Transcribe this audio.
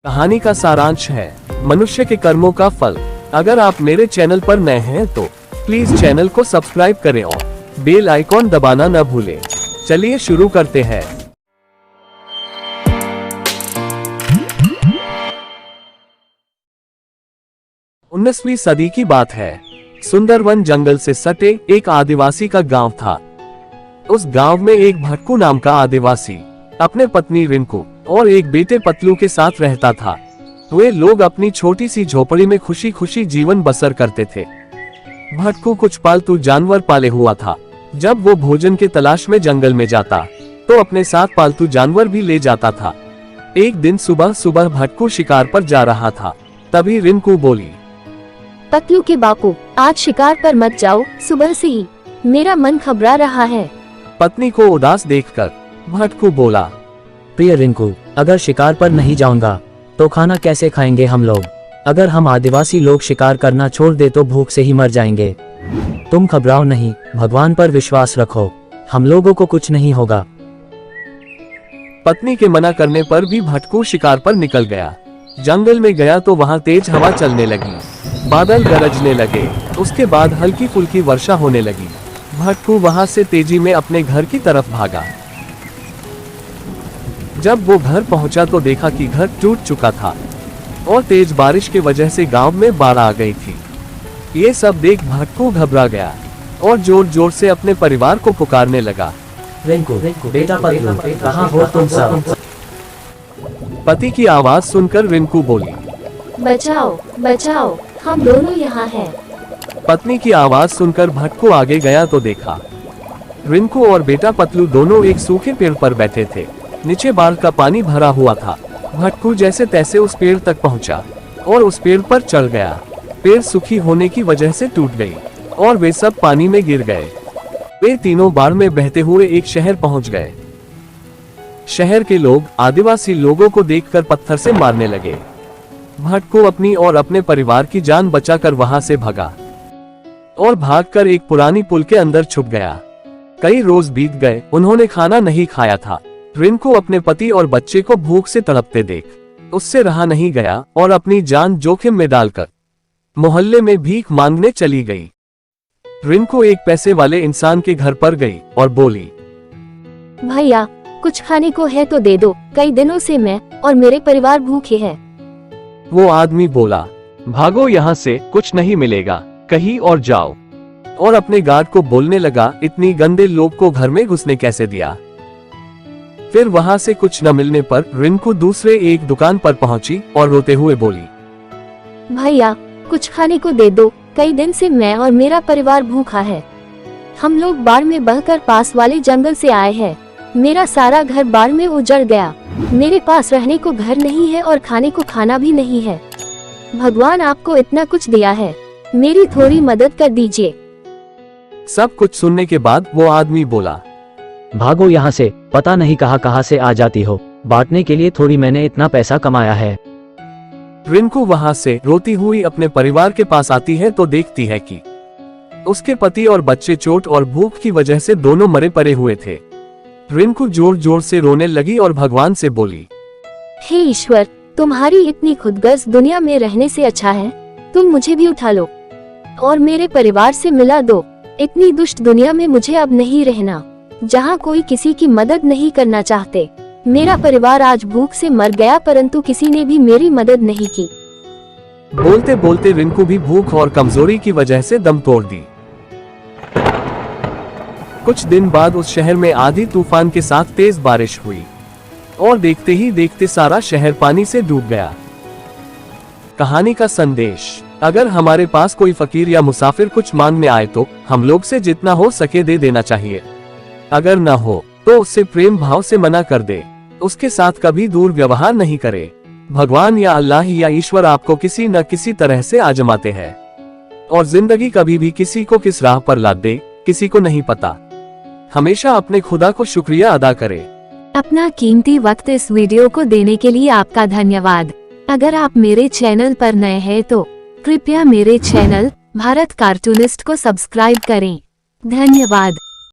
कहानी का सारांश है मनुष्य के कर्मों का फल। अगर आप मेरे चैनल पर नए हैं तो प्लीज चैनल को सब्सक्राइब करें और बेल आइकॉन दबाना न भूलें। चलिए शुरू करते हैं। उन्नीसवीं सदी की बात है। सुंदरवन जंगल से सटे एक आदिवासी का गांव था। उस गांव में एक भटकू नाम का आदिवासी अपने पत्नी रिंकू और एक बेटे पतलू के साथ रहता था। वे लोग अपनी छोटी सी झोपड़ी में खुशी खुशी जीवन बसर करते थे। भटकू कुछ पालतू जानवर पाले हुआ था। जब वो भोजन के तलाश में जंगल में जाता तो अपने साथ पालतू जानवर भी ले जाता था। एक दिन सुबह सुबह भटकू शिकार पर जा रहा था। तभी रिंकू बोली, पतलू के बापू, आज शिकार पर मत जाओ, सुबह से ही मेरा मन घबरा रहा है। पत्नी को उदास देखकर भटकू बोला, प्रिय रिंकू, अगर शिकार पर नहीं जाऊंगा तो खाना कैसे खाएंगे हम लोग। अगर हम आदिवासी लोग शिकार करना छोड़ दे तो भूख से ही मर जाएंगे। तुम घबराओ नहीं, भगवान पर विश्वास रखो, हम लोगों को कुछ नहीं होगा। पत्नी के मना करने पर भी भटकू शिकार पर निकल गया। जंगल में गया तो वहाँ तेज हवा चलने लगी, बादल गरजने लगे। उसके बाद हल्की फुल्की वर्षा होने लगी। भटकू वहाँ से तेजी में अपने घर की तरफ भागा। जब वो घर पहुंचा तो देखा कि घर टूट चुका था और तेज बारिश की वजह से गांव में बाढ़ आ गई थी। ये सब देख भटकू घबरा गया और जोर जोर से अपने परिवार को पुकारने लगा, रिंकू, बेटा पतलू, कहाँ हो तुम सब। पति की आवाज सुनकर रिंकू बोली, बचाओ बचाओ, हम दोनों यहाँ हैं। पत्नी की आवाज सुनकर भटकू आगे गया तो देखा रिंकू और बेटा पतलू दोनों एक सूखे पेड़ पर बैठे थे। नीचे बाढ़ का पानी भरा हुआ था। भटकू जैसे तैसे उस पेड़ तक पहुंचा और उस पेड़ पर चढ़ गया। पेड़ सूखी होने की वजह से टूट गई और वे सब पानी में गिर गए। वे तीनों बाढ़ में बहते हुए एक शहर पहुंच गए। शहर के लोग आदिवासी लोगों को देखकर पत्थर से मारने लगे। भटकू अपनी और अपने परिवार की जान बचाकर वहां से भागा और भागकर एक पुरानी पुल के अंदर छुप गया। कई रोज बीत गए, उन्होंने खाना नहीं खाया था। रिंकू अपने पति और बच्चे को भूख से तड़पते देख उससे रहा नहीं गया और अपनी जान जोखिम में डालकर मोहल्ले में भीख मांगने चली गई। रिंकू एक पैसे वाले इंसान के घर पर गई और बोली, भैया, कुछ खाने को है तो दे दो, कई दिनों से मैं और मेरे परिवार भूखे हैं। वो आदमी बोला, भागो यहाँ से, कुछ नहीं मिलेगा, कहीं और जाओ। और अपने गार्ड को बोलने लगा, इतनी गंदे लोग को घर में घुसने कैसे दिया। फिर वहां से कुछ न मिलने पर रिंकू दूसरे एक दुकान पर पहुंची और रोते हुए बोली, भैया, कुछ खाने को दे दो, कई दिन से मैं और मेरा परिवार भूखा है। हम लोग बाढ़ में बहकर पास वाले जंगल से आए हैं। मेरा सारा घर बाढ़ में उजड़ गया। मेरे पास रहने को घर नहीं है और खाने को खाना भी नहीं है। भगवान आपको इतना कुछ दिया है, मेरी थोड़ी मदद कर दीजिए। सब कुछ सुनने के बाद वो आदमी बोला, भागो यहाँ से, पता नहीं कहाँ से आ जाती हो। बांटने के लिए थोड़ी मैंने इतना पैसा कमाया है। रिंकू वहां से रोती हुई अपने परिवार के पास आती है तो देखती है कि उसके पति और बच्चे चोट और भूख की वजह से दोनों मरे पड़े हुए थे। रिंकू जोर जोर से रोने लगी और भगवान से बोली, हे ईश्वर, तुम्हारी इतनी खुदगर्ज दुनिया में रहने से अच्छा है तुम मुझे भी उठा लो और मेरे परिवार से मिला दो। इतनी दुष्ट दुनिया में मुझे अब नहीं रहना, जहाँ कोई किसी की मदद नहीं करना चाहते। मेरा परिवार आज भूख से मर गया, परंतु किसी ने भी मेरी मदद नहीं की। बोलते बोलते रिंकू भी भूख और कमजोरी की वजह से दम तोड़ दी। कुछ दिन बाद उस शहर में आंधी तूफान के साथ तेज बारिश हुई और देखते ही देखते सारा शहर पानी से डूब गया। कहानी का संदेश, अगर हमारे पास कोई फकीर या मुसाफिर कुछ मांगने आए तो हम लोग से जितना हो सके दे देना चाहिए। अगर न हो तो उससे प्रेम भाव से मना कर दे, उसके साथ कभी दूर व्यवहार नहीं करे। भगवान या अल्लाह या ईश्वर आपको किसी न किसी तरह से आजमाते हैं और जिंदगी कभी भी किसी को किस राह पर ला दे किसी को नहीं पता। हमेशा अपने खुदा को शुक्रिया अदा करे। अपना कीमती वक्त इस वीडियो को देने के लिए आपका धन्यवाद। अगर आप मेरे चैनल पर नए हैं तो कृपया मेरे चैनल भारत कार्टूनिस्ट को सब्सक्राइब करें। धन्यवाद।